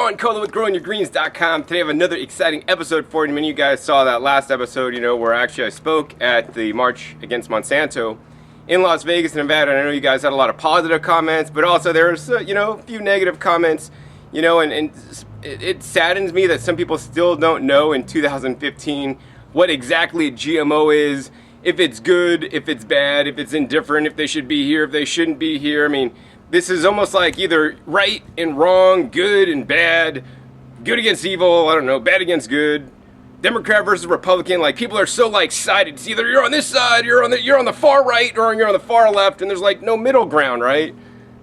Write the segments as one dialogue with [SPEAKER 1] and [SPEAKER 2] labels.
[SPEAKER 1] Sean Kohler with GrowingYourGreens.com. Today I have another exciting episode for you. Many of you guys saw that last episode, where actually I spoke at the March Against Monsanto in Las Vegas, Nevada. And I know you guys had a lot of positive comments, but also there's, a few negative comments, and it saddens me that some people still don't know in 2015 what exactly a GMO is, if it's good, if it's bad, if it's indifferent, if they should be here, if they shouldn't be here. I mean, this is almost like either right and wrong, good and bad, good against evil, I don't know, bad against good, Democrat versus Republican. Like, people are so excited. It's either you're on this side, you're on the far right, or you're on the far left, and there's no middle ground, right?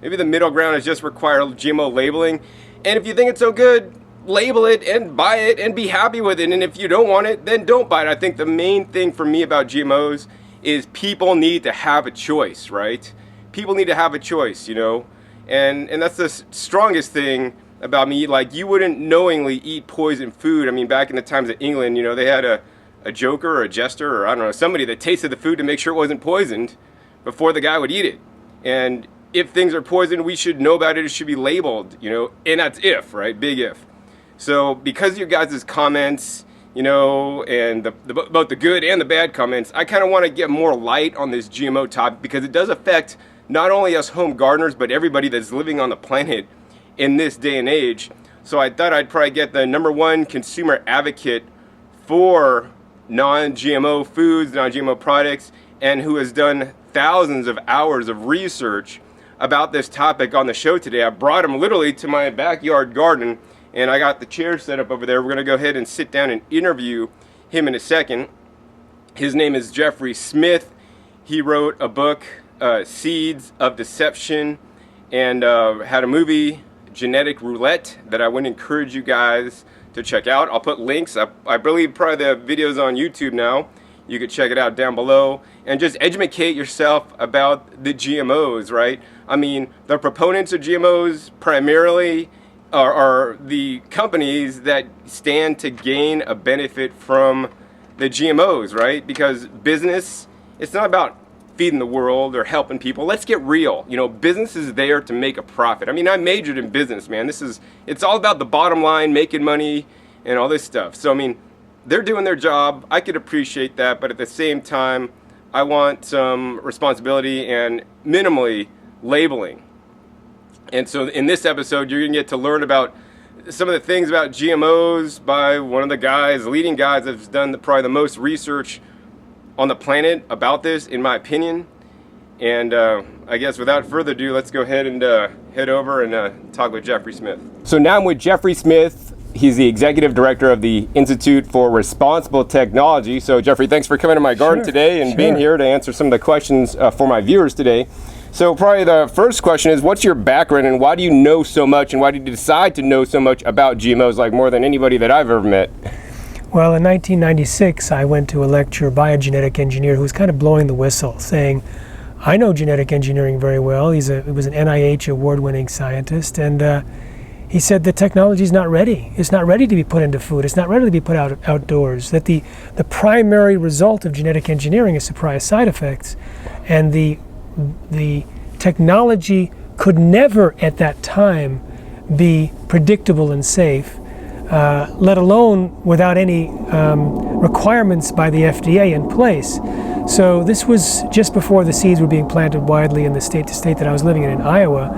[SPEAKER 1] Maybe the middle ground is just require GMO labeling. And if you think it's so good, label it and buy it and be happy with it. And if you don't want it, then don't buy it. I think the main thing for me about GMOs is people need to have a choice, right? People need to have a choice, and that's the strongest thing about me. Like, you wouldn't knowingly eat poison food. I mean, back in the times of England, they had a joker or a jester or I don't know, somebody that tasted the food to make sure it wasn't poisoned before the guy would eat it. And if things are poisoned, we should know about it. It should be labeled, and that's if, right? Big if. So because of your guys' comments, and both the good and the bad comments, I kind of want to get more light on this GMO topic because it does affect not only us home gardeners, but everybody that's living on the planet in this day and age. So I thought I'd probably get the #1 consumer advocate for non-GMO foods, non-GMO products, and who has done thousands of hours of research about this topic on the show today. I brought him literally to my backyard garden, and I got the chair set up over there. We're going to go ahead and sit down and interview him in a second. His name is Jeffrey Smith. He wrote a book, Seeds of Deception, and had a movie, Genetic Roulette, that I would encourage you guys to check out. I'll put links. I believe probably the video's on YouTube now. You could check it out down below and just educate yourself about the GMOs, right? I mean, the proponents of GMOs primarily are the companies that stand to gain a benefit from the GMOs, right? Because business, it's not about feeding the world or helping people. Let's get real. Business is there to make a profit. I mean, I majored in business, man. It's all about the bottom line, making money and all this stuff. So, I mean, they're doing their job. I could appreciate that, but at the same time, I want some responsibility and minimally labeling. And so in this episode, you're going to get to learn about some of the things about GMOs by one of the leading guys that's done probably the most research on the planet about this, in my opinion. And I guess without further ado, let's go ahead and head over and talk with Jeffrey Smith. So now I'm with Jeffrey Smith. He's the executive director of the Institute for Responsible Technology. So Jeffrey, thanks for coming to my garden today and being here to answer some of the questions for my viewers today. So probably the first question is, what's your background and why do you know so much, and why did you decide to know so much about GMOs, like more than anybody that I've ever met?
[SPEAKER 2] Well, in 1996, I went to a lecture by a genetic engineer who was kind of blowing the whistle, saying, I know genetic engineering very well. He was an NIH award-winning scientist, and he said the technology is not ready. It's not ready to be put into food. It's not ready to be put outdoors. That the primary result of genetic engineering is surprise side effects, and the technology could never at that time be predictable and safe, let alone without any requirements by the FDA in place. So this was just before the seeds were being planted widely in the state that I was living in Iowa,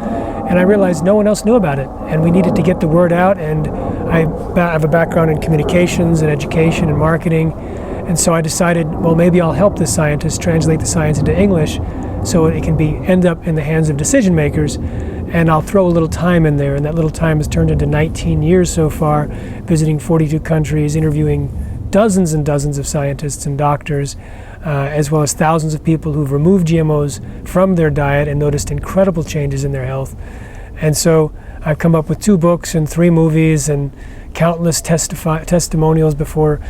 [SPEAKER 2] and I realized no one else knew about it, and we needed to get the word out. And I have a background in communications and education and marketing, and so I decided, well, maybe I'll help the scientists translate the science into English so it can end up in the hands of decision makers. And I'll throw a little time in there, and that little time has turned into 19 years so far, visiting 42 countries, interviewing dozens and dozens of scientists and doctors, as well as thousands of people who've removed GMOs from their diet and noticed incredible changes in their health. And so I've come up with 2 books and 3 movies and countless testimonials before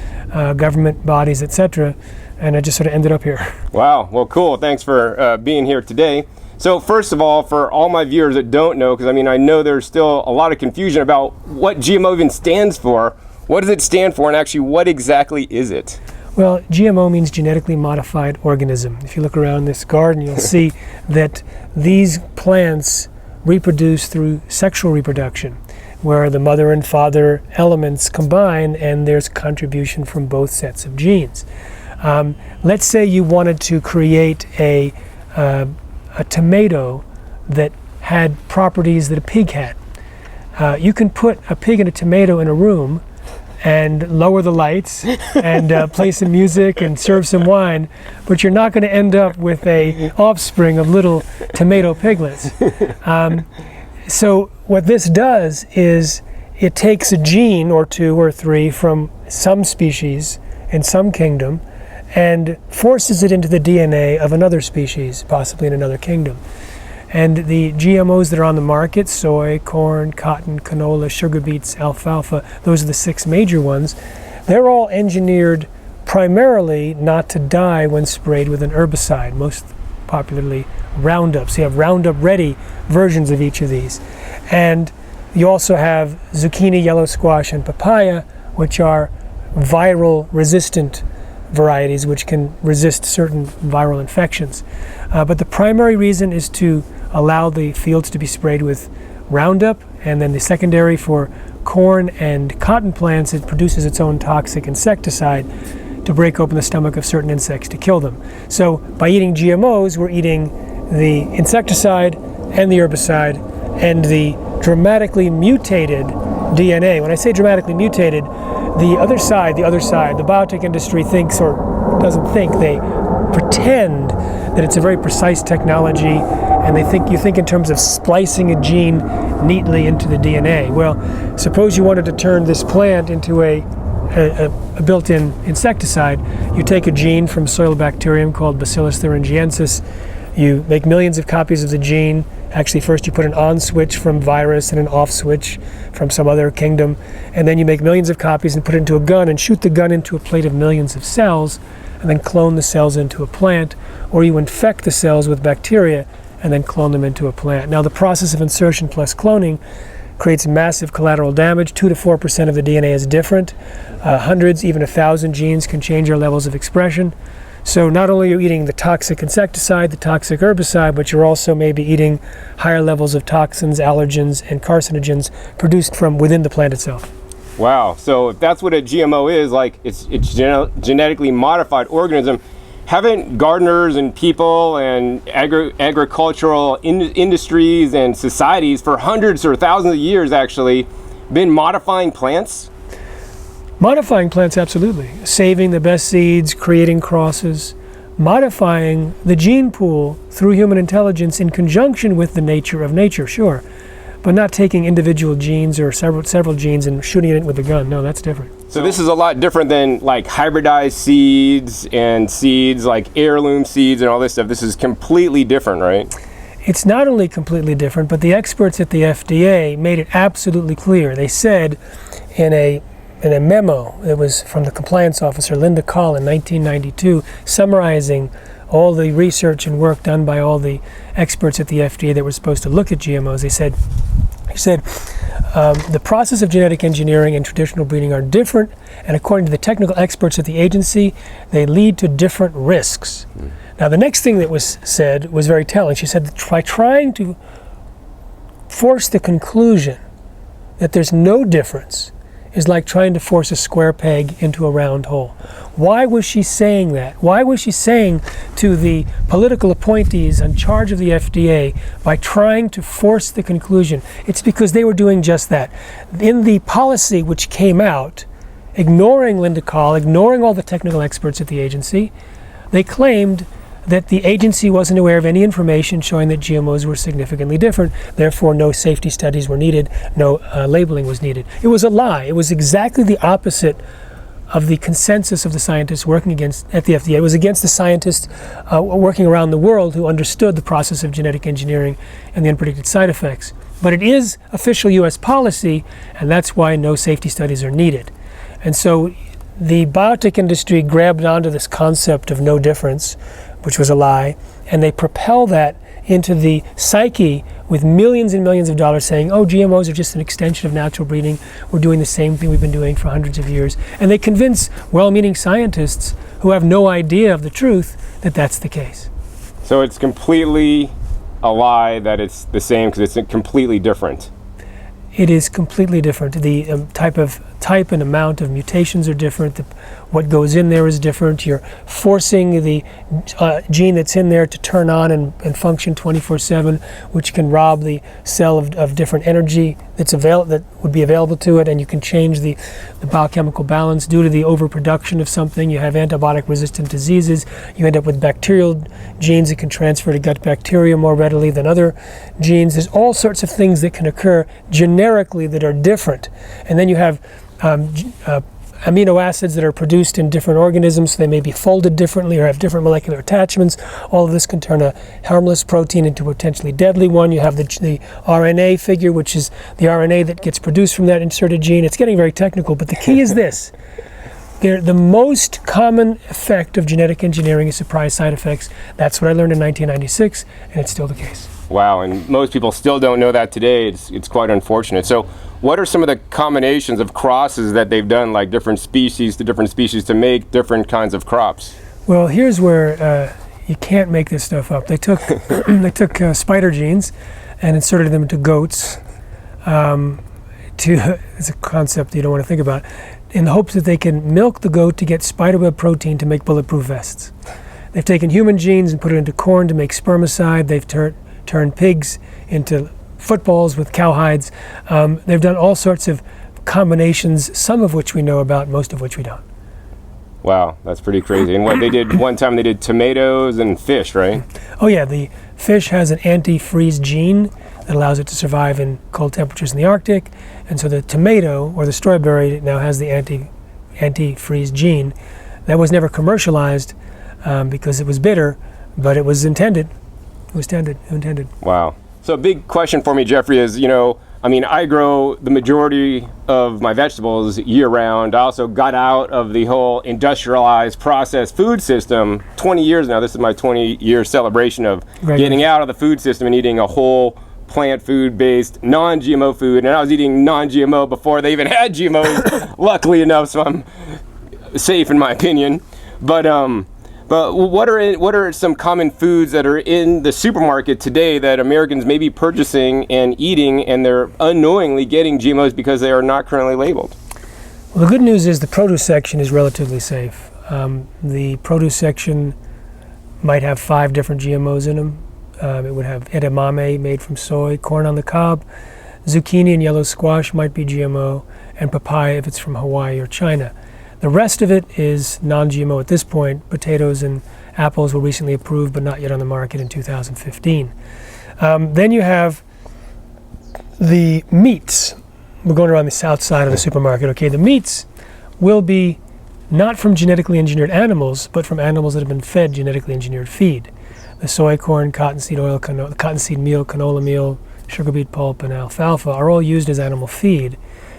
[SPEAKER 2] government bodies, etc. And I just sort of ended up here.
[SPEAKER 1] Wow. Well, cool. Thanks for being here today. So first of all, for all my viewers that don't know, because I know there's still a lot of confusion about what GMO even stands for. What does it stand for, and actually what exactly is it?
[SPEAKER 2] Well, GMO means genetically modified organism. If you look around this garden, you'll see that these plants reproduce through sexual reproduction. where the mother and father elements combine and there's contribution from both sets of genes. Let's say you wanted to create a tomato that had properties that a pig had. You can put a pig and a tomato in a room and lower the lights and play some music and serve some wine, but you're not going to end up with a offspring of little tomato piglets. So what this does is it takes a gene or two or three from some species in some kingdom and forces it into the DNA of another species, possibly in another kingdom. And the GMOs that are on the market, soy, corn, cotton, canola, sugar beets, alfalfa, those are the 6 major ones. They're all engineered primarily not to die when sprayed with an herbicide, most popularly Roundup. So you have Roundup-ready versions of each of these. And you also have zucchini, yellow squash, and papaya, which are viral-resistant varieties which can resist certain viral infections. But the primary reason is to allow the fields to be sprayed with Roundup, and then the secondary for corn and cotton plants, it produces its own toxic insecticide to break open the stomach of certain insects to kill them. So by eating GMOs, we're eating the insecticide and the herbicide and the dramatically mutated DNA. When I say dramatically mutated, the other side, the biotech industry thinks, or doesn't think, they pretend that it's a very precise technology, and you think in terms of splicing a gene neatly into the DNA. Well, suppose you wanted to turn this plant into a built-in insecticide. You take a gene from soil bacterium called Bacillus thuringiensis, you make millions of copies of the gene. Actually, first you put an on switch from virus and an off switch from some other kingdom, and then you make millions of copies and put it into a gun and shoot the gun into a plate of millions of cells, and then clone the cells into a plant, or you infect the cells with bacteria and then clone them into a plant. Now, the process of insertion plus cloning creates massive collateral damage. 2 to 4% of the DNA is different. Hundreds, even 1,000 genes can change our levels of expression. So not only are you eating the toxic insecticide, the toxic herbicide, but you're also maybe eating higher levels of toxins, allergens, and carcinogens produced from within the plant itself.
[SPEAKER 1] Wow. So if that's what a GMO is, like it's genetically modified organism, haven't gardeners and people and agricultural industries and societies for hundreds or thousands of years actually been modifying plants?
[SPEAKER 2] Modifying plants, absolutely. Saving the best seeds, creating crosses, modifying the gene pool through human intelligence in conjunction with the nature of nature, sure. But not taking individual genes or several genes and shooting it with a gun. No, that's different.
[SPEAKER 1] So this is a lot different than like hybridized seeds and seeds like heirloom seeds and all this stuff. This is completely different, right?
[SPEAKER 2] It's not only completely different, but the experts at the FDA made it absolutely clear. They said in a memo, it was from the compliance officer, Linda Call, in 1992, summarizing all the research and work done by all the experts at the FDA that were supposed to look at GMOs. He said, the process of genetic engineering and traditional breeding are different, and according to the technical experts at the agency, they lead to different risks. Now, the next thing that was said was very telling. She said, by trying to force the conclusion that there's no difference is like trying to force a square peg into a round hole. Why was she saying that? Why was she saying to the political appointees in charge of the FDA, by trying to force the conclusion? It's because they were doing just that. In the policy which came out, ignoring Linda Call, ignoring all the technical experts at the agency, they claimed that the agency wasn't aware of any information showing that GMOs were significantly different, therefore no safety studies were needed, no labeling was needed. It was a lie. It was exactly the opposite of the consensus of the scientists working at the FDA. It was against the scientists working around the world who understood the process of genetic engineering and the unpredicted side effects. But it is official US policy, and that's why no safety studies are needed. And so the biotech industry grabbed onto this concept of no difference, which was a lie, and they propel that into the psyche with millions and millions of dollars saying, oh, GMOs are just an extension of natural breeding. We're doing the same thing we've been doing for hundreds of years. And they convince well-meaning scientists who have no idea of the truth that that's the case.
[SPEAKER 1] So it's completely a lie that it's the same because it's completely different.
[SPEAKER 2] it is completely different. The type and amount of mutations are different. What goes in there is different. You're forcing the gene that's in there to turn on and function 24/7, which can rob the cell of different energy that would be available to it, and you can change the biochemical balance due to the overproduction of something. You have antibiotic-resistant diseases. You end up with bacterial genes that can transfer to gut bacteria more readily than other genes. There's all sorts of things that can occur generically that are different, and then you have amino acids that are produced in different organisms, so they may be folded differently or have different molecular attachments. All of this can turn a harmless protein into a potentially deadly one. You have the RNA figure, which is the RNA that gets produced from that inserted gene. It's getting very technical, but the key is this. The most common effect of genetic engineering is surprise side effects. That's what I learned in 1996, and it's still the case.
[SPEAKER 1] Wow, and most people still don't know that today. It's quite unfortunate. So what are some of the combinations of crosses that they've done, like different species to make different kinds of crops?
[SPEAKER 2] Well, here's where you can't make this stuff up. They took spider genes and inserted them into goats. It's a concept you don't want to think about, in the hopes that they can milk the goat to get spiderweb protein to make bulletproof vests. They've taken human genes and put it into corn to make spermicide. They've turned pigs into footballs with cowhides. They've done all sorts of combinations, some of which we know about, most of which we don't.
[SPEAKER 1] Wow, that's pretty crazy. And what they did one time, they did tomatoes and fish, right?
[SPEAKER 2] Oh yeah, the fish has an antifreeze gene that allows it to survive in cold temperatures in the Arctic, and so the tomato or the strawberry now has the antifreeze gene. That was never commercialized because it was bitter, but it was intended. It was intended.
[SPEAKER 1] Wow. So a big question for me, Jeffrey, is, I grow the majority of my vegetables year-round. I also got out of the whole industrialized processed food system 20 years now. This is my 20-year celebration of getting out of the food system and eating a whole plant food-based, non-GMO food. And I was eating non-GMO before they even had GMOs, luckily enough, so I'm safe in my opinion. But what are some common foods that are in the supermarket today that Americans may be purchasing and eating, and they're unknowingly getting GMOs because they are not currently labeled?
[SPEAKER 2] Well, the good news is the produce section is relatively safe. The produce section might have 5 different GMOs in them. It would have edamame made from soy, corn on the cob, zucchini and yellow squash might be GMO, and papaya if it's from Hawaii or China. The rest of it is non-GMO at this point. Potatoes and apples were recently approved, but not yet on the market in 2015. Then you have the meats. We're going around the south side of the supermarket. Okay, the meats will be not from genetically engineered animals, but from animals that have been fed genetically engineered feed. The soy, corn, cottonseed oil, cottonseed meal, canola meal, sugar beet pulp, and alfalfa are all used as animal feed.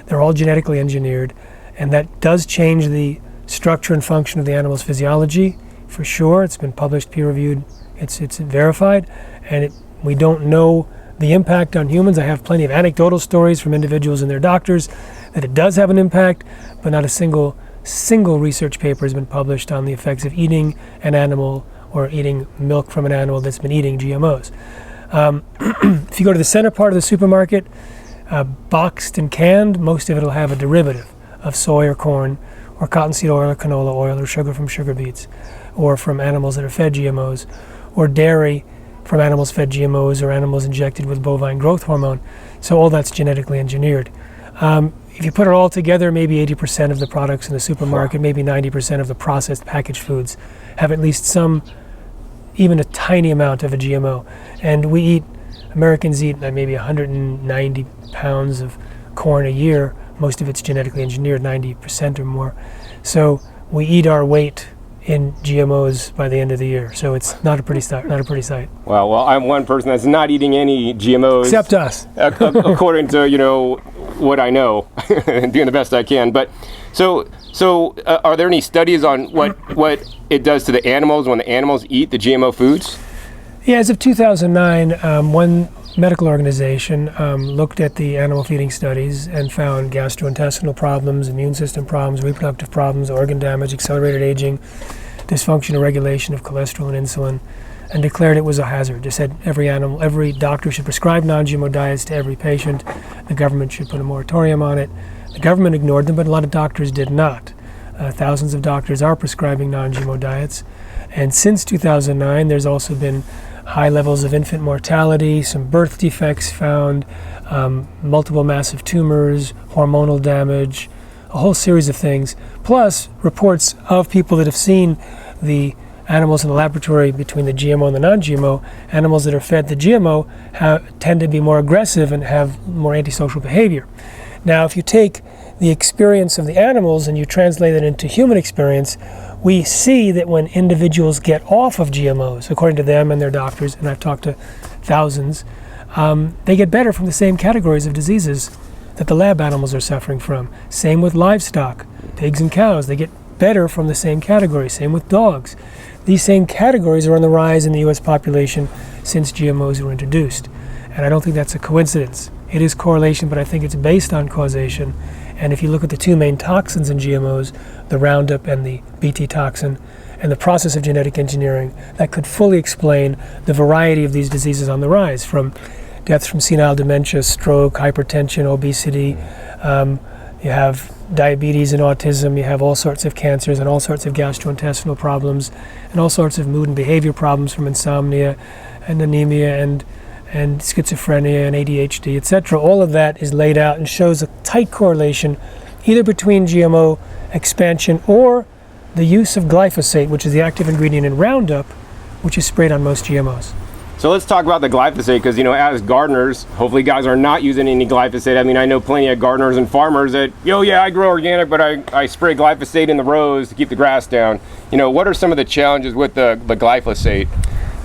[SPEAKER 2] They're all genetically engineered. And that does change the structure and function of the animal's physiology, for sure. It's been published, peer-reviewed, it's verified, and we don't know the impact on humans. I have plenty of anecdotal stories from individuals and their doctors that it does have an impact, but not a single research paper has been published on the effects of eating an animal or eating milk from an animal that's been eating GMOs. If you go to the center part of the supermarket, boxed and canned, most of it will have a derivative of soy or corn or cottonseed oil or canola oil or sugar from sugar beets or from animals that are fed GMOs, or dairy from animals fed GMOs or animals injected with bovine growth hormone. So all that's genetically engineered. If you put it all together, maybe 80% of the products in the supermarket, maybe 90% of the processed packaged foods have at least some, even a tiny amount of a GMO. And Americans eat maybe 190 pounds of corn a year. Most of it's genetically engineered, 90% or more. So we eat our weight in GMOs by the end of the year. So it's not a pretty sight.
[SPEAKER 1] Well, I'm one person that's not eating any GMOs.
[SPEAKER 2] Except us.
[SPEAKER 1] According to, what I know and doing the best I can. But so are there any studies on what it does to the animals when the animals eat the GMO foods?
[SPEAKER 2] Yeah, as of 2009, one medical organization looked at the animal feeding studies and found gastrointestinal problems, immune system problems, reproductive problems, organ damage, accelerated aging, dysfunctional regulation of cholesterol and insulin, and declared it was a hazard. They said every doctor should prescribe non-GMO diets to every patient. The government should put a moratorium on it. The government ignored them, but a lot of doctors did not. Thousands of doctors are prescribing non-GMO diets. And since 2009, there's also been high levels of infant mortality, some birth defects found, multiple massive tumors, hormonal damage, a whole series of things, plus reports of people that have seen the animals in the laboratory between the GMO and the non-GMO. Animals that are fed the GMO tend to be more aggressive and have more antisocial behavior. Now, if you take the experience of the animals and you translate it into human experience, we see that when individuals get off of GMOs, according to them and their doctors, and I've talked to thousands, they get better from the same categories of diseases that the lab animals are suffering from. Same with livestock, pigs and cows, they get better from the same category. Same with dogs. These same categories are on the rise in the US population since GMOs were introduced. And I don't think that's a coincidence. It is correlation, but I think it's based on causation. And if you look at the two main toxins in GMOs, the Roundup and the Bt toxin, and the process of genetic engineering, that could fully explain the variety of these diseases on the rise, from deaths from senile dementia, stroke, hypertension, obesity. You have diabetes and autism, you have all sorts of cancers and all sorts of gastrointestinal problems, and all sorts of mood and behavior problems, from insomnia and anemia and schizophrenia and ADHD, etc. All of that is laid out and shows a tight correlation either between GMO expansion or the use of glyphosate, which is the active ingredient in Roundup, which is sprayed on most GMOs.
[SPEAKER 1] So let's talk about the glyphosate, because, you know, as gardeners, hopefully guys are not using any glyphosate. I mean, I know plenty of gardeners and farmers that, yeah, I grow organic, but I spray glyphosate in the rows to keep the grass down. You know, what are some of the challenges with the glyphosate?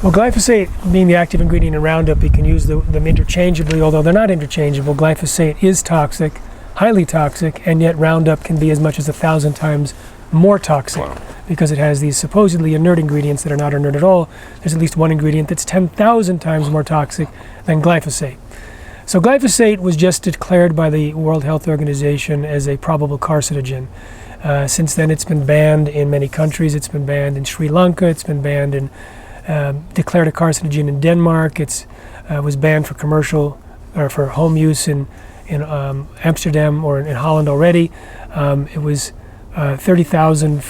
[SPEAKER 2] Well, glyphosate being the active ingredient in Roundup, you can use them interchangeably, although they're not interchangeable. Glyphosate is toxic, highly toxic, and yet Roundup can be as much as 1,000 times more toxic.
[SPEAKER 1] Wow.
[SPEAKER 2] Because it has these supposedly inert ingredients that are not inert at all. There's at least one ingredient that's 10,000 times more toxic than glyphosate. So glyphosate was just declared by the World Health Organization as a probable carcinogen. Since then, it's been banned in many countries. It's been banned in Sri Lanka. It's been banned in, declared a carcinogen in Denmark. It was banned for commercial or for home use in Amsterdam or in Holland already. It was 30,000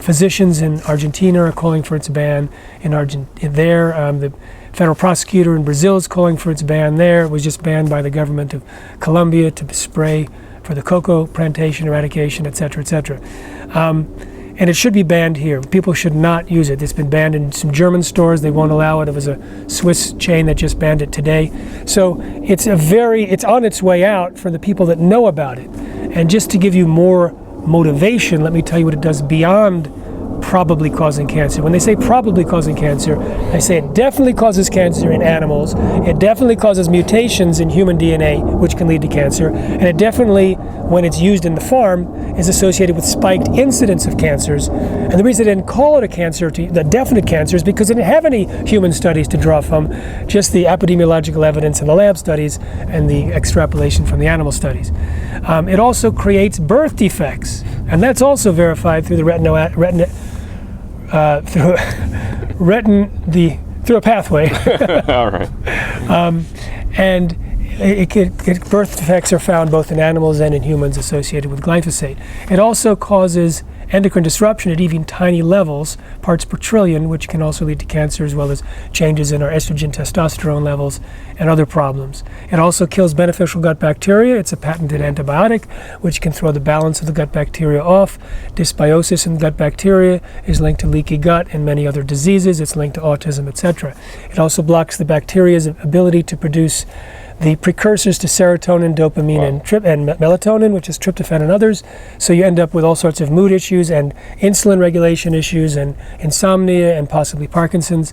[SPEAKER 2] physicians in Argentina are calling for its ban. The federal prosecutor in Brazil is calling for its ban there. It was just banned by the government of Colombia to spray for the cocoa plantation eradication, et cetera, et cetera. And it should be banned here. People should not use it. It's been banned in some German stores. They won't allow it. It was a Swiss chain that just banned it today. So it's on its way out for the people that know about it. And just to give you more motivation, let me tell you what it does beyond probably causing cancer. When they say probably causing cancer, they say it definitely causes cancer in animals, it definitely causes mutations in human DNA, which can lead to cancer, and it definitely, when it's used in the farm, is associated with spiked incidence of cancers. And the reason they didn't call it a cancer, the definite cancer, is because they didn't have any human studies to draw from, just the epidemiological evidence in the lab studies and the extrapolation from the animal studies. It also creates birth defects, and that's also verified through the through a pathway.
[SPEAKER 1] All right.
[SPEAKER 2] And birth defects are found both in animals and in humans associated with glyphosate. It also causes endocrine disruption at even tiny levels, parts per trillion, which can also lead to cancer, as well as changes in our estrogen, testosterone levels, and other problems. It also kills beneficial gut bacteria. It's a patented antibiotic, which can throw the balance of the gut bacteria off. Dysbiosis in gut bacteria is linked to leaky gut and many other diseases. It's linked to autism, etc. It also blocks the bacteria's ability to produce the precursors to serotonin, dopamine, and melatonin, which is tryptophan and others. So you end up with all sorts of mood issues and insulin regulation issues and insomnia and possibly Parkinson's.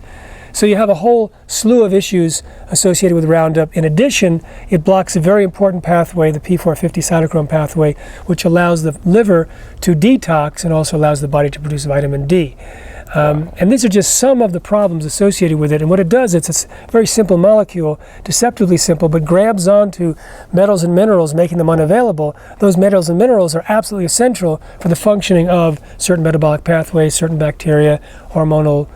[SPEAKER 2] So you have a whole slew of issues associated with Roundup. In addition, it blocks a very important pathway, the P450 cytochrome pathway, which allows the liver to detox and also allows the body to produce vitamin D. And these are just some of the problems associated with it. And what it does, it's a very simple molecule, deceptively simple, but grabs onto metals and minerals, making them unavailable. Those metals and minerals are absolutely essential for the functioning of certain metabolic pathways, certain bacteria, hormonal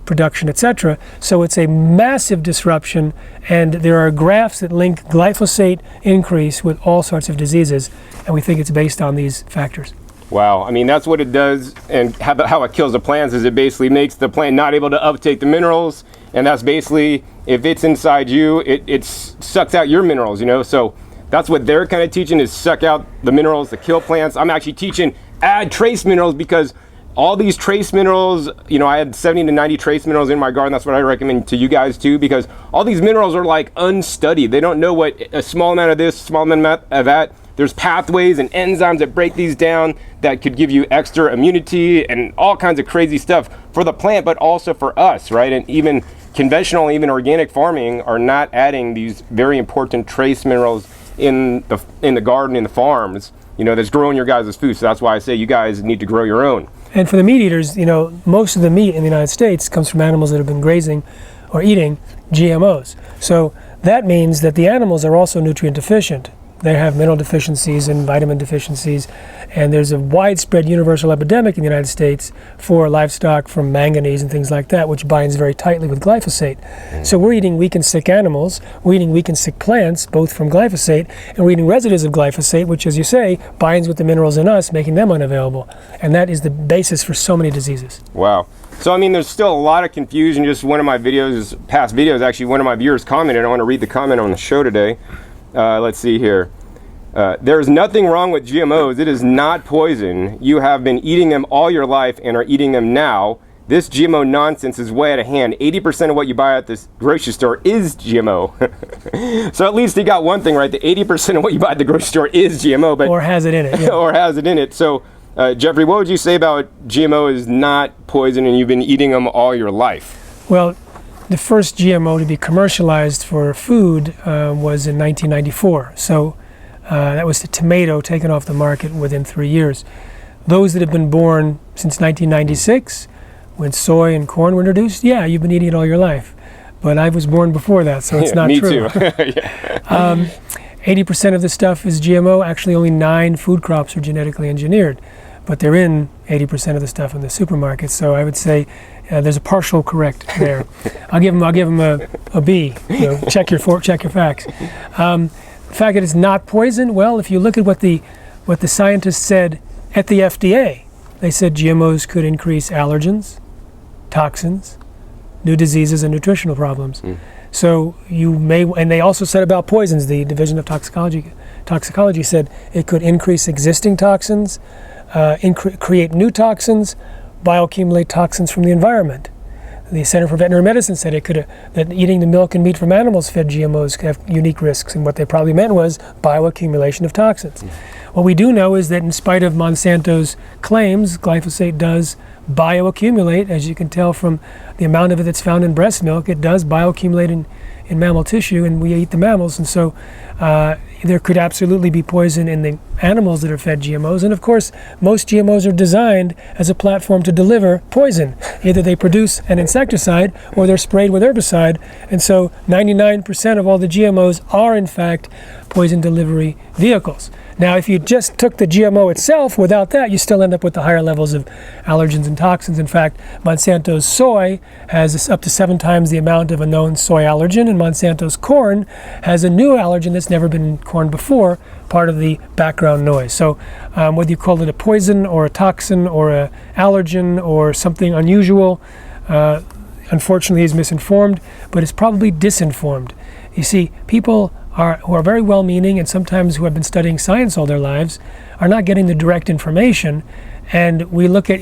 [SPEAKER 2] production, etc. So it's a massive disruption, and there are graphs that link glyphosate increase with all sorts of diseases, and we think it's based on these factors.
[SPEAKER 1] Wow, I mean, that's what it does, and how it kills the plants is it basically makes the plant not able to uptake the minerals, and that's basically, if it's inside you, it sucks out your minerals, you know. So that's what they're kind of teaching, is suck out the minerals to kill plants. I'm actually teaching add trace minerals, because all these trace minerals, you know, I had 70 to 90 trace minerals in my garden. That's what I recommend to you guys too, because all these minerals are like unstudied. They don't know what a small amount of this, small amount of that. There's pathways and enzymes that break these down that could give you extra immunity and all kinds of crazy stuff for the plant, but also for us, right? And even conventional, even organic farming are not adding these very important trace minerals in the garden, in the farms, you know, that's growing your guys' food. So that's why I say you guys need to grow your own.
[SPEAKER 2] And for the meat eaters, you know, most of the meat in the United States comes from animals that have been grazing or eating GMOs. So that means that the animals are also nutrient deficient. They have mineral deficiencies and vitamin deficiencies, and there's a widespread universal epidemic in the United States for livestock from manganese and things like that, which binds very tightly with glyphosate. So we're eating weak and sick animals, we're eating weak and sick plants, both from glyphosate, and we're eating residues of glyphosate, which, as you say, binds with the minerals in us, making them unavailable. And that is the basis for so many diseases.
[SPEAKER 1] Wow. So, I mean, there's still a lot of confusion. Just one of my videos, past videos, actually, one of my viewers commented. I want to read the comment on the show today. Let's see here. There is nothing wrong with GMOs. It is not poison. You have been eating them all your life and are eating them now. This GMO nonsense is way out of hand. 80% of what you buy at this grocery store is GMO. So at least he got one thing right. The 80% of what you buy at the grocery store is GMO. But
[SPEAKER 2] or has it in it. Yeah.
[SPEAKER 1] Or has it in it. So, Jeffrey, what would you say about GMO is not poison and you've been eating them all your life?
[SPEAKER 2] Well, the first GMO to be commercialized for food was in 1994. So that was the tomato taken off the market within 3 years. Those that have been born since 1996, when soy and corn were introduced, yeah, you've been eating it all your life. But I was born before that, so it's not
[SPEAKER 1] me
[SPEAKER 2] true.
[SPEAKER 1] Too.
[SPEAKER 2] 80% of the stuff is GMO. Actually, only 9 food crops are genetically engineered, but they're in 80% of the stuff in the supermarkets. So I would say there's a partial correct there. I'll give them a B. You know, check your facts. The fact that it's not poison, well, if you look at what the scientists said at the FDA, they said GMOs could increase allergens, toxins, new diseases, and nutritional problems. So you may, and they also said about poisons, the Division of Toxicology said it could increase existing toxins, create new toxins, bioaccumulate toxins from the environment. The Center for Veterinary Medicine said that eating the milk and meat from animals fed GMOs could have unique risks, and what they probably meant was bioaccumulation of toxins. What we do know is that in spite of Monsanto's claims, glyphosate does bioaccumulate. As you can tell from the amount of it that's found in breast milk, it does bioaccumulate in mammal tissue, and we eat the mammals, and so there could absolutely be poison in the animals that are fed GMOs. And of course, most GMOs are designed as a platform to deliver poison. Either they produce an insecticide or they're sprayed with herbicide, and so 99% of all the GMOs are in fact poison delivery vehicles. Now, if you just took the GMO itself without that, you still end up with the higher levels of allergens and toxins. In fact, Monsanto's soy has up to 7 times the amount of a known soy allergen, and Monsanto's corn has a new allergen that's never been in corn before, part of the background noise. So whether you call it a poison or a toxin or an allergen or something unusual, unfortunately he's misinformed, but it's probably disinformed. You see, people who are very well-meaning and sometimes who have been studying science all their lives are not getting the direct information. And if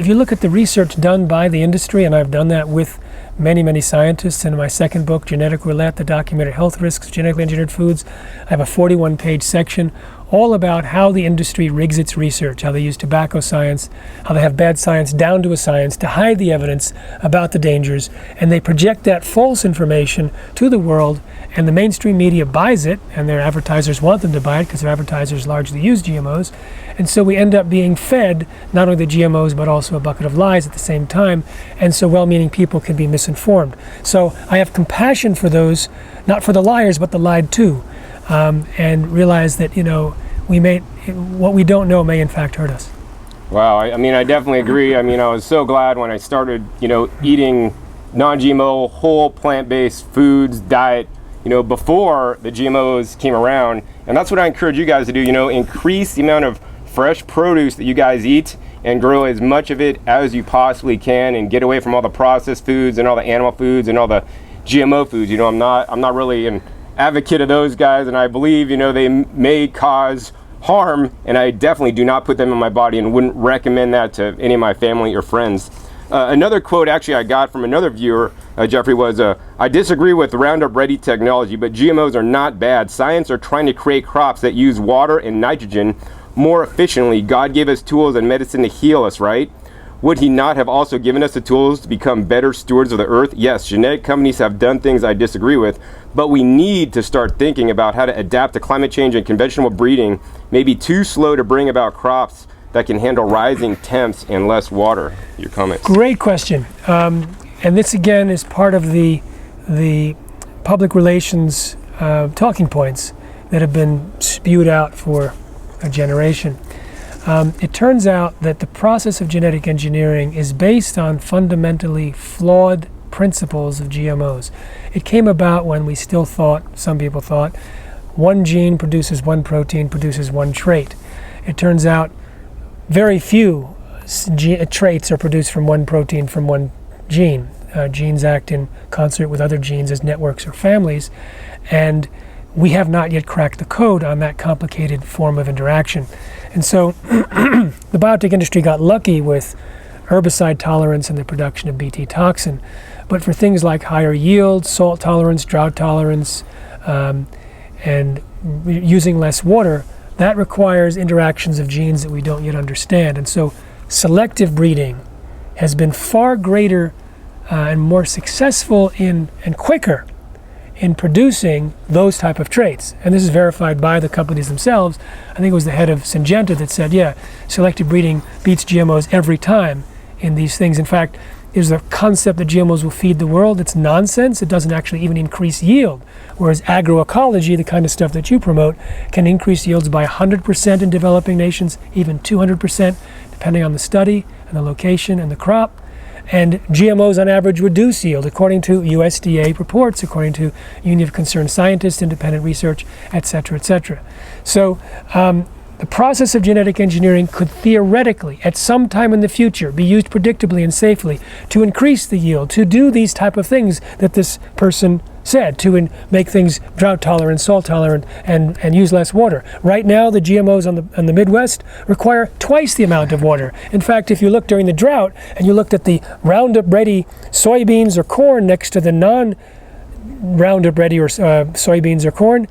[SPEAKER 2] you look at the research done by the industry, and I've done that with many, many scientists in my second book, Genetic Roulette, the documented health risks of genetically engineered foods, I have a 41-page section all about how the industry rigs its research, how they use tobacco science, how they have bad science down to a science to hide the evidence about the dangers, and they project that false information to the world, and the mainstream media buys it, and their advertisers want them to buy it because their advertisers largely use GMOs, and so we end up being fed not only the GMOs but also a bucket of lies at the same time, and so well-meaning people can be misinformed. So I have compassion for those, not for the liars but the lied to, and realize that what we don't know may in fact hurt us.
[SPEAKER 1] Wow, I mean, I definitely agree. I mean, I was so glad when I started, eating non-GMO, whole plant-based foods, diet, before the GMOs came around. And that's what I encourage you guys to do, increase the amount of fresh produce that you guys eat and grow as much of it as you possibly can and get away from all the processed foods and all the animal foods and all the GMO foods. I'm not really an advocate of those guys, and I believe, they may cause harm, and I definitely do not put them in my body and wouldn't recommend that to any of my family or friends. Another quote actually I got from another viewer, Jeffrey, was, I disagree with Roundup Ready technology, but GMOs are not bad. Science are trying to create crops that use water and nitrogen more efficiently. God gave us tools and medicine to heal us, right? Would he not have also given us the tools to become better stewards of the earth? Yes, genetic companies have done things I disagree with, but we need to start thinking about how to adapt to climate change, and conventional breeding may be too slow to bring about crops that can handle rising temps and less water. Your comments?
[SPEAKER 2] Great question. And this again is part of the public relations talking points that have been spewed out for a generation. It turns out that the process of genetic engineering is based on fundamentally flawed principles of GMOs. It came about when we still thought, some people thought, one gene produces one protein, produces one trait. It turns out very few traits are produced from one protein from one gene. Genes act in concert with other genes as networks or families, and we have not yet cracked the code on that complicated form of interaction. And so the biotech industry got lucky with herbicide tolerance and the production of Bt toxin. But for things like higher yield, salt tolerance, drought tolerance, and using less water, that requires interactions of genes that we don't yet understand. And so selective breeding has been far greater and more successful and quicker in producing those type of traits. And this is verified by the companies themselves. I think it was the head of Syngenta that said, yeah, selective breeding beats GMOs every time in these things. In fact, there's the concept that GMOs will feed the world. It's nonsense. It doesn't actually even increase yield. Whereas agroecology, the kind of stuff that you promote, can increase yields by 100% in developing nations, even 200%, depending on the study and the location and the crop. And GMOs on average reduce yield, according to USDA reports, according to Union of Concerned Scientists, independent research, et cetera, et cetera. So the process of genetic engineering could theoretically, at some time in the future, be used predictably and safely to increase the yield, to do these type of things that this person said, to make things drought tolerant, salt tolerant, and use less water. Right now, the GMOs on the Midwest require twice the amount of water. In fact, if you look during the drought and you looked at the Roundup Ready soybeans or corn next to the non-Roundup Ready or soybeans or corn,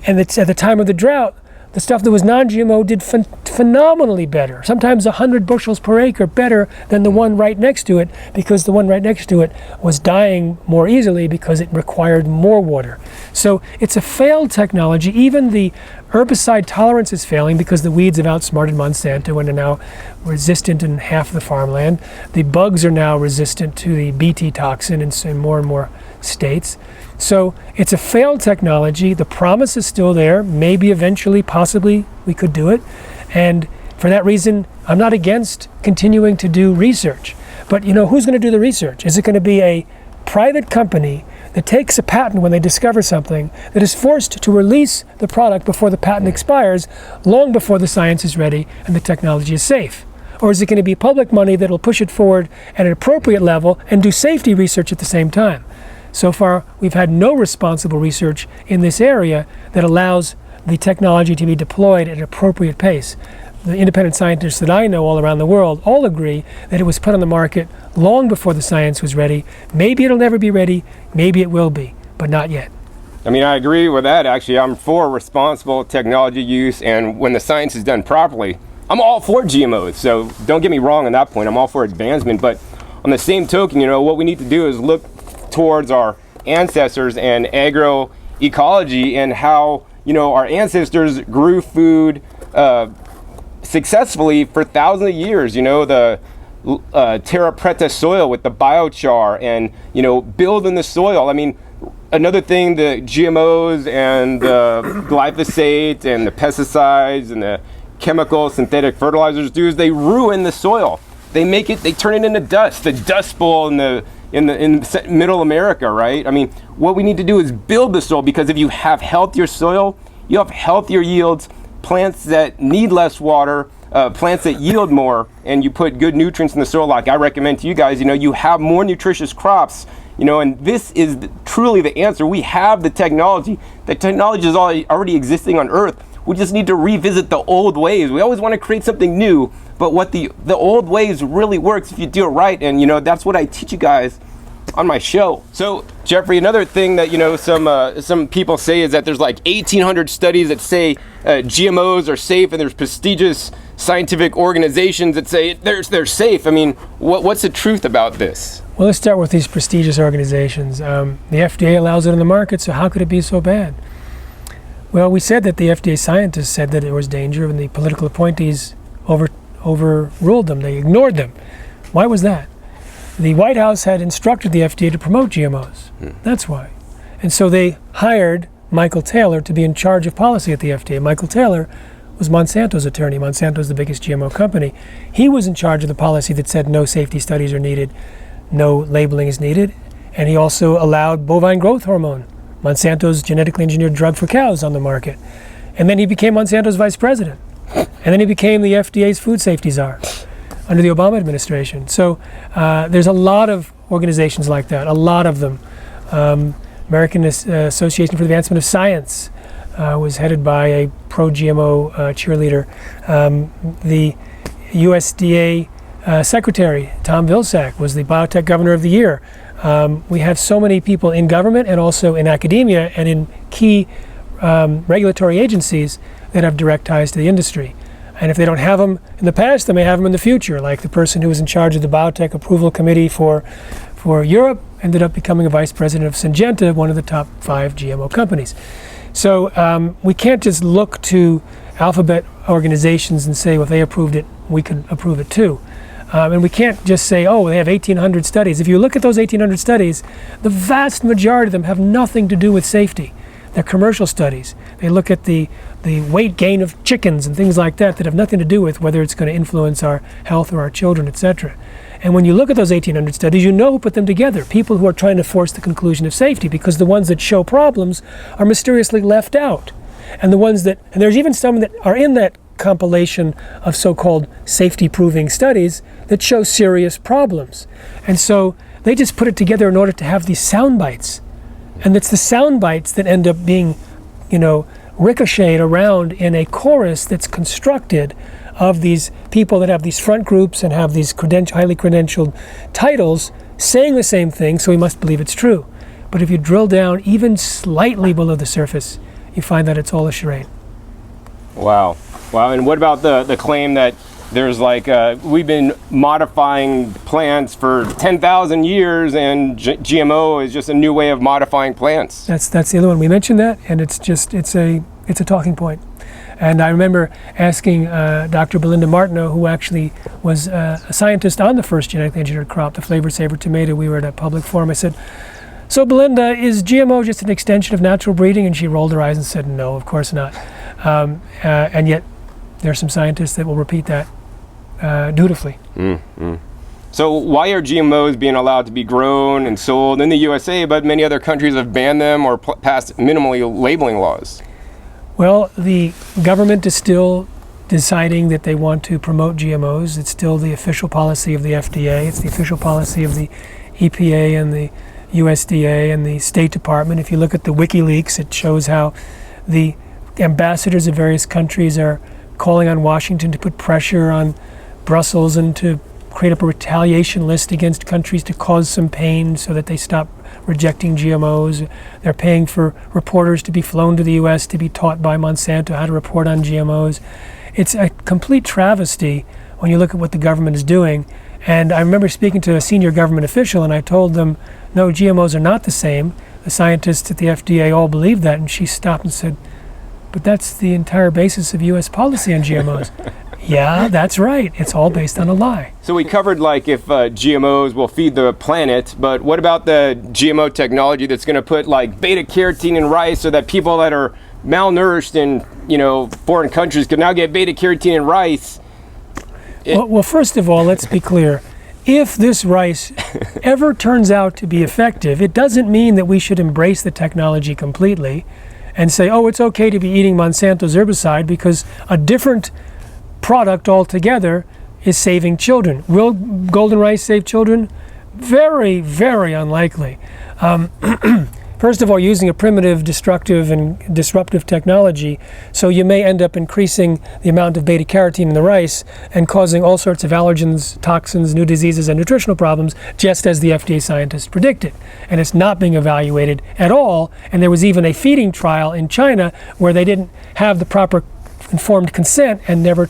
[SPEAKER 2] and it's at the time of the drought, the stuff that was non-GMO did phenomenally better, sometimes 100 bushels per acre better than the one right next to it, because the one right next to it was dying more easily because it required more water. So it's a failed technology. Even the herbicide tolerance is failing because the weeds have outsmarted Monsanto and are now resistant in half the farmland. The bugs are now resistant to the Bt toxin in more and more states. So it's a failed technology. The promise is still there. Maybe eventually, possibly, we could do it. And for that reason, I'm not against continuing to do research. But who's going to do the research? Is it going to be a private company that takes a patent when they discover something, that is forced to release the product before the patent expires, long before the science is ready and the technology is safe? Or is it going to be public money that will push it forward at an appropriate level and do safety research at the same time? So far, we've had no responsible research in this area that allows the technology to be deployed at an appropriate pace. The independent scientists that I know all around the world all agree that it was put on the market long before the science was ready. Maybe it'll never be ready, maybe it will be, but not yet.
[SPEAKER 1] I mean, I agree with that. Actually, I'm for responsible technology use, and when the science is done properly, I'm all for GMOs. So don't get me wrong on that point. I'm all for advancement. But on the same token, what we need to do is look towards our ancestors and agroecology and how, our ancestors grew food successfully for thousands of years. The terra preta soil with the biochar and, building the soil. I mean, another thing, the GMOs and the glyphosate and the pesticides and the chemical synthetic fertilizers do is they ruin the soil. They turn it into dust, the Dust Bowl in middle America, right? I mean, what we need to do is build the soil, because if you have healthier soil, you have healthier yields, plants that need less water, plants that yield more, and you put good nutrients in the soil like I recommend to you guys, you have more nutritious crops, and this is truly the answer. We have the technology. The technology is already existing on Earth. We just need to revisit the old ways. We always want to create something new, but what the old ways really works if you do it right, and that's what I teach you guys on my show. So Jeffrey, another thing that some people say is that there's like 1,800 studies that say GMOs are safe, and there's prestigious scientific organizations that say they're safe. I mean, what's the truth about this?
[SPEAKER 2] Well, let's start with these prestigious organizations. The FDA allows it on the market, so how could it be so bad? Well, we said that the FDA scientists said that there was danger, and the political appointees overruled them. They ignored them. Why was that? The White House had instructed the FDA to promote GMOs. That's why. And so they hired Michael Taylor to be in charge of policy at the FDA. Michael Taylor was Monsanto's attorney. Monsanto's the biggest GMO company. He was in charge of the policy that said no safety studies are needed, no labeling is needed, and he also allowed bovine growth hormone, Monsanto's genetically engineered drug for cows, on the market. And then he became Monsanto's vice president. And then he became the FDA's food safety czar under the Obama administration. So there's a lot of organizations like that, a lot of them. American Association for the Advancement of Science was headed by a pro-GMO cheerleader. The USDA Secretary, Tom Vilsack, was the biotech governor of the year. We have so many people in government and also in academia and in key regulatory agencies that have direct ties to the industry. And if they don't have them in the past, they may have them in the future, like the person who was in charge of the Biotech Approval Committee for Europe ended up becoming a vice president of Syngenta, one of the top 5 GMO companies. So we can't just look to alphabet organizations and say, well, if they approved it, we could approve it too. And we can't just say, oh, they have 1,800 studies. If you look at those 1,800 studies, the vast majority of them have nothing to do with safety. They're commercial studies. They look at the weight gain of chickens and things like that have nothing to do with whether it's going to influence our health or our children, etc. And when you look at those 1,800 studies, you know who put them together. People who are trying to force the conclusion of safety, because the ones that show problems are mysteriously left out. And there's even some that are in that compilation of so-called safety-proving studies that show serious problems. And so they just put it together in order to have these sound bites. And it's the sound bites that end up being, ricocheted around in a chorus that's constructed of these people that have these front groups and have these highly credentialed titles saying the same thing, so we must believe it's true. But if you drill down even slightly below the surface, you find that it's all a charade.
[SPEAKER 1] Wow. And what about the claim that there's we've been modifying plants for 10,000 years and GMO is just a new way of modifying plants?
[SPEAKER 2] That's the other one. We mentioned that, and it's a talking point. And I remember asking Dr. Belinda Martineau, who actually was a scientist on the first genetically engineered crop, the Flavor Saver tomato. We were at a public forum. I said, so Belinda, is GMO just an extension of natural breeding? And she rolled her eyes and said, no, of course not. And yet there are some scientists that will repeat that dutifully.
[SPEAKER 1] So why are GMOs being allowed to be grown and sold in the USA, but many other countries have banned them or passed minimally labeling laws?
[SPEAKER 2] Well, the government is still deciding that they want to promote GMOs. It's still the official policy of the FDA. It's the official policy of the EPA and the USDA and the State Department. If you look at the WikiLeaks, it shows how the ambassadors of various countries are calling on Washington to put pressure on Brussels and to create up a retaliation list against countries to cause some pain so that they stop rejecting GMOs. They're paying for reporters to be flown to the US to be taught by Monsanto how to report on GMOs. It's a complete travesty when you look at what the government is doing. And I remember speaking to a senior government official, and I told them, no, GMOs are not the same. The scientists at the FDA all believe that. And she stopped and said, but that's the entire basis of US policy on GMOs. Yeah, that's right. It's all based on a lie.
[SPEAKER 1] So we covered like if GMOs will feed the planet, but what about the GMO technology that's going to put like beta carotene in rice so that people that are malnourished in, you know, foreign countries can now get beta carotene in rice?
[SPEAKER 2] Well, first of all, let's be clear. If this rice ever turns out to be effective, it doesn't mean that we should embrace the technology completely and say, oh, it's okay to be eating Monsanto's herbicide because a different product altogether is saving children. Will golden rice save children? Very, very unlikely. First of all, using a primitive, destructive, and disruptive technology, so you may end up increasing the amount of beta carotene in the rice and causing all sorts of allergens, toxins, new diseases, and nutritional problems, just as the FDA scientists predicted. And it's not being evaluated at all. And there was even a feeding trial in China where they didn't have the proper informed consent and never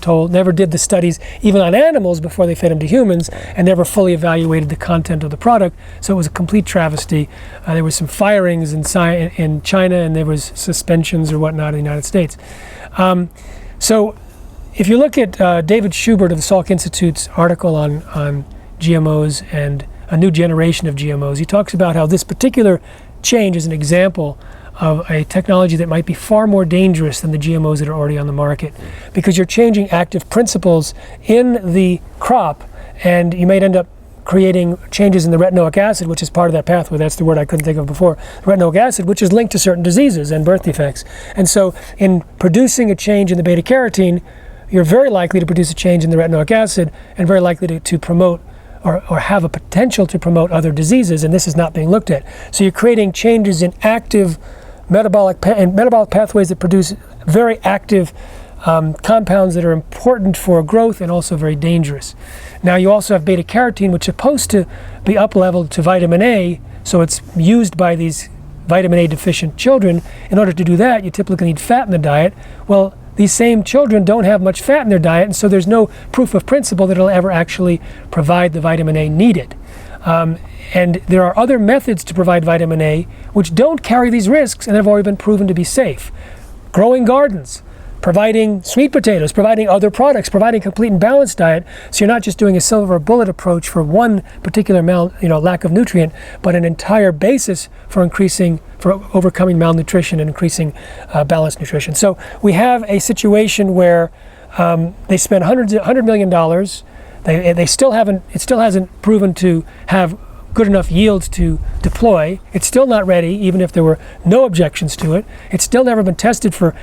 [SPEAKER 2] did the studies even on animals before they fed them to humans, and never fully evaluated the content of the product. So it was a complete travesty. There was some firings in China, and there was suspensions or whatnot in the United States. So if you look at David Schubert of the Salk Institute's article on GMOs and a new generation of GMOs, he talks about how this particular change is an example of a technology that might be far more dangerous than the GMOs that are already on the market, because you're changing active principles in the crop, and you might end up creating changes in the retinoic acid, which is part of that pathway. That's the word I couldn't think of before. Retinoic acid, which is linked to certain diseases and birth defects. And so in producing a change in the beta carotene, you're very likely to produce a change in the retinoic acid and very likely to promote or have a potential to promote other diseases, and this is not being looked at. So you're creating changes in active metabolic pathways that produce very active compounds that are important for growth and also very dangerous. Now you also have beta carotene, which is supposed to be up-leveled to vitamin A, so it's used by these vitamin A deficient children. In order to do that, you typically need fat in the diet. Well, these same children don't have much fat in their diet, and so there's no proof of principle that it'll ever actually provide the vitamin A needed. And there are other methods to provide vitamin A which don't carry these risks and have already been proven to be safe. Growing gardens, providing sweet potatoes, providing other products, providing a complete and balanced diet, so you're not just doing a silver bullet approach for one particular lack of nutrient, but an entire basis for overcoming malnutrition and increasing balanced nutrition. So we have a situation where they spent $100 million. It still hasn't proven to have good enough yields to deploy. It's still not ready, even if there were no objections to it. It's still never been tested for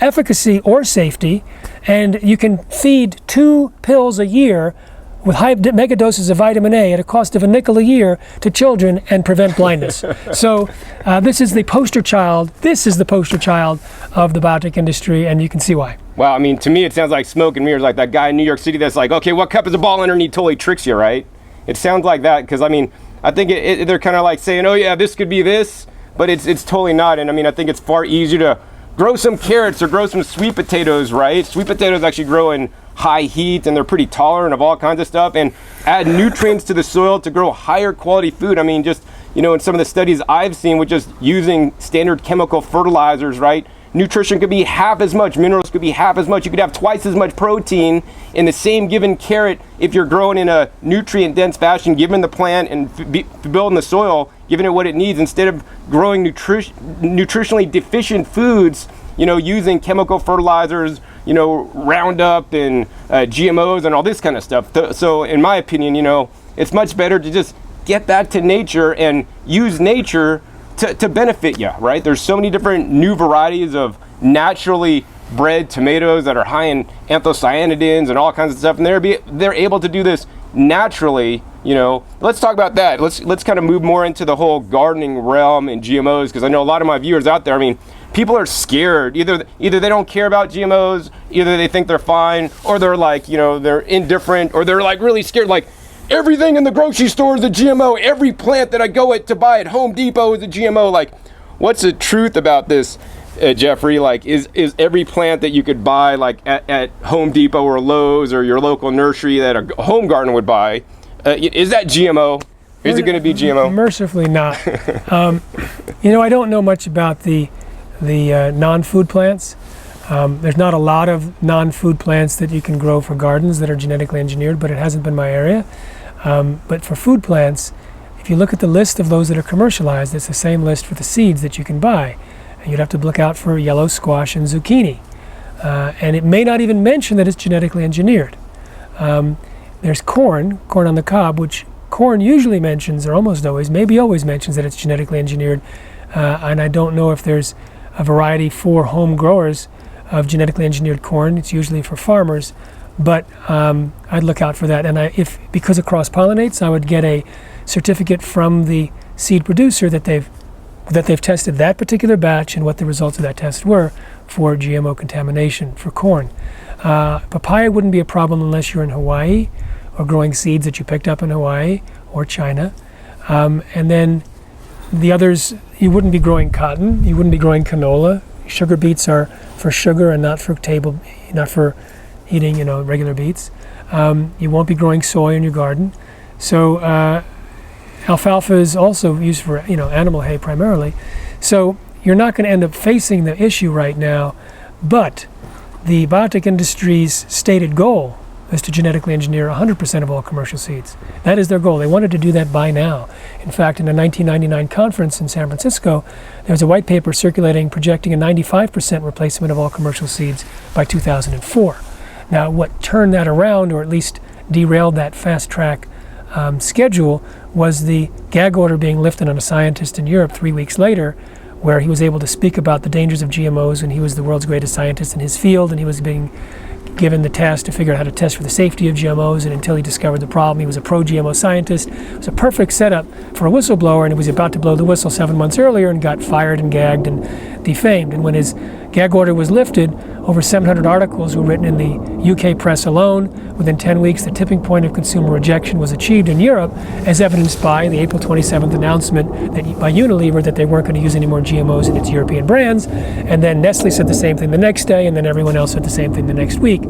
[SPEAKER 2] efficacy or safety. And you can feed 2 pills a year with high mega doses of vitamin A at a cost of $0.05 a year to children and prevent blindness. So this is the poster child of the biotech industry, and you can see why.
[SPEAKER 1] Well, I mean, to me, it sounds like smoke and mirrors, like that guy in New York City that's like, okay, what cup is a ball underneath? Totally tricks you, right? It sounds like that, because I mean, I think they're kind of like saying, oh yeah, this could be this, but it's totally not. And I mean, I think it's far easier to grow some carrots or grow some sweet potatoes, right? Sweet potatoes actually grow in high heat, and they're pretty tolerant of all kinds of stuff, and add nutrients to the soil to grow higher quality food. I mean, just, you know, in some of the studies I've seen with just using standard chemical fertilizers, right? Nutrition could be half as much, minerals could be half as much. You could have twice as much protein in the same given carrot if you're growing in a nutrient-dense fashion, given the plant and building the soil, giving it what it needs, instead of growing nutritionally deficient foods, you know, using chemical fertilizers, you know, Roundup and GMOs and all this kind of stuff. So in my opinion, you know, it's much better to just get back to nature and use nature to benefit you, right? There's so many different new varieties of naturally bred tomatoes that are high in anthocyanidins and all kinds of stuff, and they're able to do this naturally. You know, let's talk about that. Let's kind of move more into the whole gardening realm and GMOs, because I know a lot of my viewers out there, I mean, people are scared. Either they don't care about GMOs, either they think they're fine, or they're like, you know, they're indifferent, or they're like really scared. Like, everything in the grocery store is a GMO. Every plant that I go to buy at Home Depot is a GMO. Like, what's the truth about this, Jeffrey? Like, is every plant that you could buy, like at Home Depot or Lowe's or your local nursery that a home garden would buy, is that GMO? Is it going to be GMO?
[SPEAKER 2] Mercifully not. I don't know much about the non-food plants. There's not a lot of non-food plants that you can grow for gardens that are genetically engineered, but it hasn't been my area. But for food plants, if you look at the list of those that are commercialized, it's the same list for the seeds that you can buy. And you'd have to look out for yellow squash and zucchini. And it may not even mention that it's genetically engineered. There's corn on the cob, which corn usually mentions, or almost always, maybe always mentions that it's genetically engineered. And I don't know if there's a variety for home growers of genetically engineered corn. It's usually for farmers, but I'd look out for that. And because it cross-pollinates, I would get a certificate from the seed producer that they've tested that particular batch and what the results of that test were for GMO contamination for corn. Papaya wouldn't be a problem unless you're in Hawaii or growing seeds that you picked up in Hawaii or China. And then the others, you wouldn't be growing cotton, you wouldn't be growing canola. Sugar beets are for sugar and not for eating, regular beets. You won't be growing soy in your garden. So alfalfa is also used for, animal hay primarily. So you're not going to end up facing the issue right now, but the biotech industry's stated goal is to genetically engineer 100% of all commercial seeds. That is their goal. They wanted to do that by now. In fact, in a 1999 conference in San Francisco, there was a white paper circulating projecting a 95% replacement of all commercial seeds by 2004. Now, what turned that around, or at least derailed that fast-track schedule, was the gag order being lifted on a scientist in Europe 3 weeks later, where he was able to speak about the dangers of GMOs, and he was the world's greatest scientist in his field, and he was being given the task to figure out how to test for the safety of GMOs, and until he discovered the problem, he was a pro-GMO scientist. It was a perfect setup for a whistleblower, and he was about to blow the whistle 7 months earlier and got fired and gagged and defamed. And when his gag order was lifted, over 700 articles were written in the UK press alone. Within 10 weeks, the tipping point of consumer rejection was achieved in Europe, as evidenced by the April 27th announcement by Unilever that they weren't going to use any more GMOs in its European brands. And then Nestle said the same thing the next day, and then everyone else said the same thing the next week.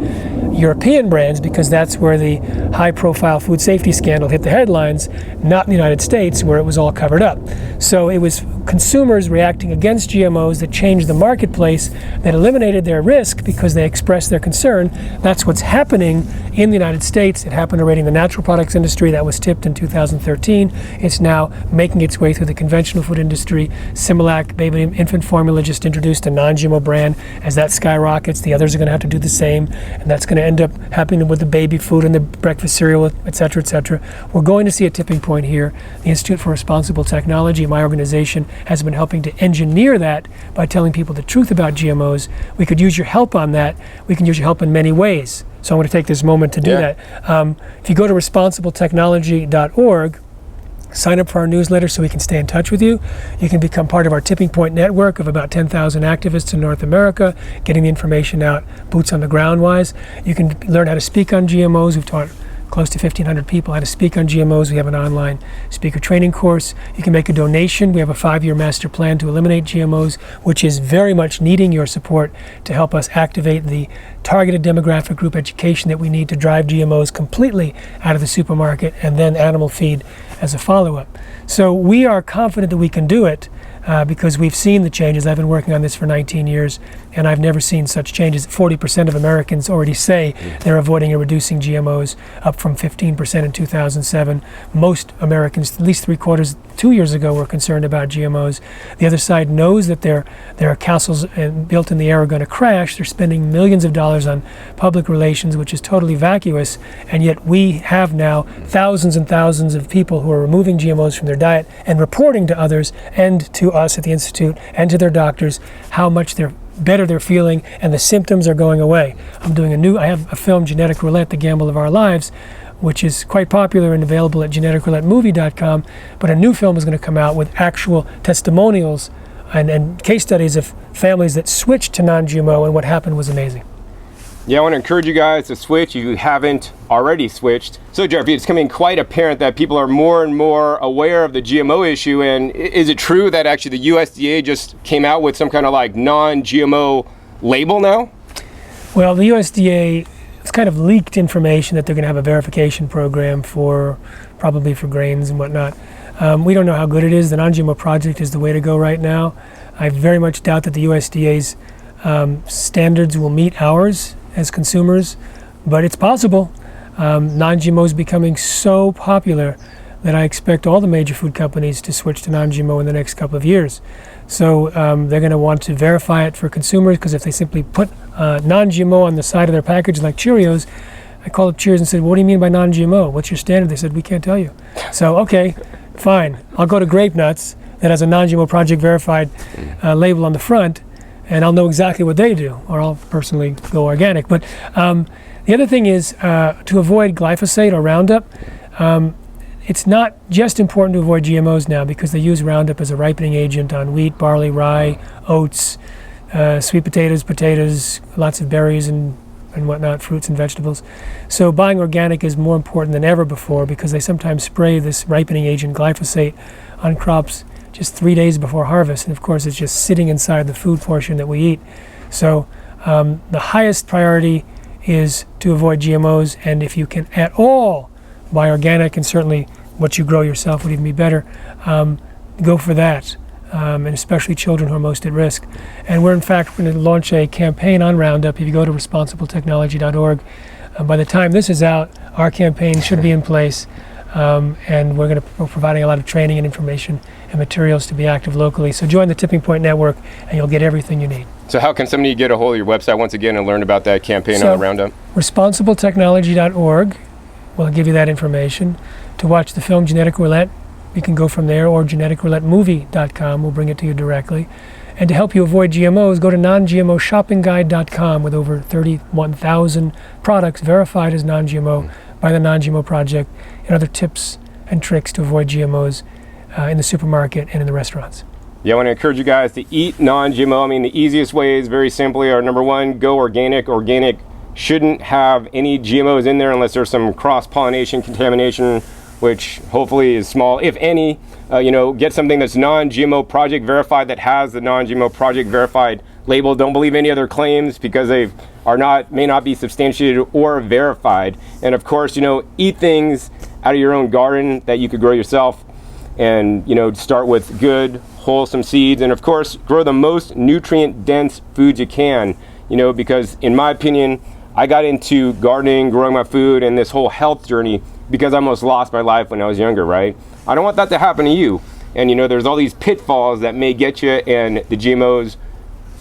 [SPEAKER 2] European brands, because that's where the high-profile food safety scandal hit the headlines, not in the United States, where it was all covered up. So it was consumers reacting against GMOs that changed the marketplace, that eliminated their risk because they expressed their concern. That's what's happening in the United States. It happened already in the natural products industry. That was tipped in 2013. It's now making its way through the conventional food industry. Similac baby infant formula just introduced a non-GMO brand. As that skyrockets, the others are going to have to do the same, and that's going to end up happening with the baby food and the breakfast cereal, et cetera, et cetera. We're going to see a tipping point here. The Institute for Responsible Technology, my organization, has been helping to engineer that by telling people the truth about GMOs. We could use your help on that. We can use your help in many ways. So I'm going to take this moment to do that. If you go to responsibletechnology.org, sign up for our newsletter so we can stay in touch with you. You can become part of our Tipping Point network of about 10,000 activists in North America, getting the information out, boots on the ground wise. You can learn how to speak on GMOs. We've taught close to 1,500 people how to speak on GMOs. We have an online speaker training course. You can make a donation. We have a 5-year master plan to eliminate GMOs, which is very much needing your support to help us activate the targeted demographic group education that we need to drive GMOs completely out of the supermarket, and then animal feed as a follow-up. So we are confident that we can do it because we've seen the changes. I've been working on this for 19 years, and I've never seen such changes. 40% of Americans already say they're avoiding or reducing GMOs, up from 15% in 2007. Most Americans, at least 3/4, 2 years ago, were concerned about GMOs. The other side knows that their castles built in the air are going to crash. They're spending millions of dollars on public relations, which is totally vacuous, and yet we have now thousands and thousands of people who are removing GMOs from their diet and reporting to others and to us at the Institute and to their doctors how much better they're feeling, and the symptoms are going away. I have a film, Genetic Roulette, The Gamble of Our Lives, which is quite popular and available at geneticroulettemovie.com, but a new film is going to come out with actual testimonials and case studies of families that switched to non-GMO, and what happened was amazing.
[SPEAKER 1] Yeah, I want to encourage you guys to switch if you haven't already switched. So Jeffrey, it's becoming quite apparent that people are more and more aware of the GMO issue. And is it true that actually the USDA just came out with some kind of like non-GMO label now?
[SPEAKER 2] Well, the USDA has kind of leaked information that they're going to have a verification program for, probably for grains and whatnot. We don't know how good it is. The non-GMO project is the way to go right now. I very much doubt that the USDA's standards will meet ours as consumers, but it's possible. Non-GMO is becoming so popular that I expect all the major food companies to switch to non-GMO in the next couple of years. So they're going to want to verify it for consumers, because if they simply put non-GMO on the side of their package like Cheerios, I called up Cheerios and said, what do you mean by non-GMO? What's your standard? They said, we can't tell you. So, okay, fine. I'll go to Grape Nuts that has a non-GMO project verified label on the front, and I'll know exactly what they do, or I'll personally go organic. But the other thing is to avoid glyphosate or Roundup. It's not just important to avoid GMOs now, because they use Roundup as a ripening agent on wheat, barley, rye, oats, sweet potatoes, lots of berries and whatnot, fruits and vegetables. So buying organic is more important than ever before, because they sometimes spray this ripening agent, glyphosate, on crops just 3 days before harvest, and of course it's just sitting inside the food portion that we eat. So the highest priority is to avoid GMOs, and if you can at all buy organic, and certainly what you grow yourself would even be better, go for that, and especially children who are most at risk. And we're in fact going to launch a campaign on Roundup. If you go to responsibletechnology.org, by the time this is out, our campaign should be in place. And we're providing a lot of training and information and materials to be active locally. So join the Tipping Point Network and you'll get everything you need.
[SPEAKER 1] So how can somebody get a hold of your website once again and learn about that campaign on the Roundup?
[SPEAKER 2] Responsibletechnology.org will give you that information. To watch the film Genetic Roulette, you can go from there, or geneticroulettemovie.com will bring it to you directly. And to help you avoid GMOs, go to non-GMOshoppingguide.com with over 31,000 products verified as non-GMO by the Non-GMO Project, and other tips and tricks to avoid GMOs in the supermarket and in the restaurants.
[SPEAKER 1] Yeah, I want to encourage you guys to eat non-GMO. I mean, the easiest ways, very simply, are number one, go organic. Organic shouldn't have any GMOs in there unless there's some cross-pollination contamination, which hopefully is small, if any. Get something that's non-GMO project verified, that has the non-GMO project verified label. Don't believe any other claims, because they may not be substantiated or verified. And of course, eat things out of your own garden that you could grow yourself, and start with good, wholesome seeds. And of course, grow the most nutrient dense foods you can, because in my opinion, I got into gardening, growing my food, and this whole health journey because I almost lost my life when I was younger, right? I don't want that to happen to you. And there's all these pitfalls that may get you, and the GMOs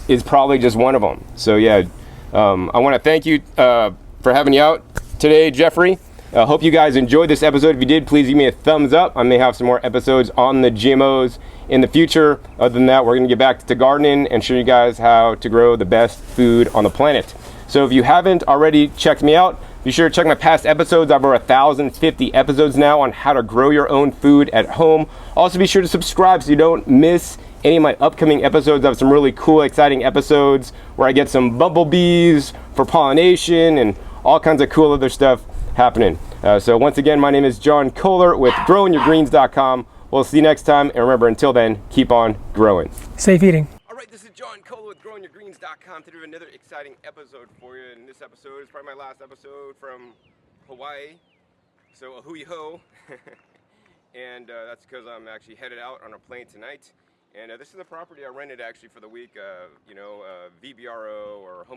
[SPEAKER 1] is probably just one of them. So yeah, I want to thank you for having you out today, Jeffrey. I hope you guys enjoyed this episode. If you did, please give me a thumbs up. I may have some more episodes on the GMOs in the future. Other than that, we're going to get back to gardening and show you guys how to grow the best food on the planet. So if you haven't already checked me out, be sure to check my past episodes. I have over 1,050 episodes now on how to grow your own food at home. Also, be sure to subscribe so you don't miss any of my upcoming episodes. I have some really cool, exciting episodes where I get some bumblebees for pollination and all kinds of cool other stuff happening. So once again, my name is John Kohler with growingyourgreens.com. We'll see you next time, and remember, until then, keep on growing.
[SPEAKER 2] Safe eating.
[SPEAKER 1] All right, this is John Kohler with growingyourgreens.com to do another exciting episode for you. And this episode is probably my last episode from Hawaii. So a hui ho. And that's because I'm actually headed out on a plane tonight. And this is a property I rented actually for the week, VBRO or home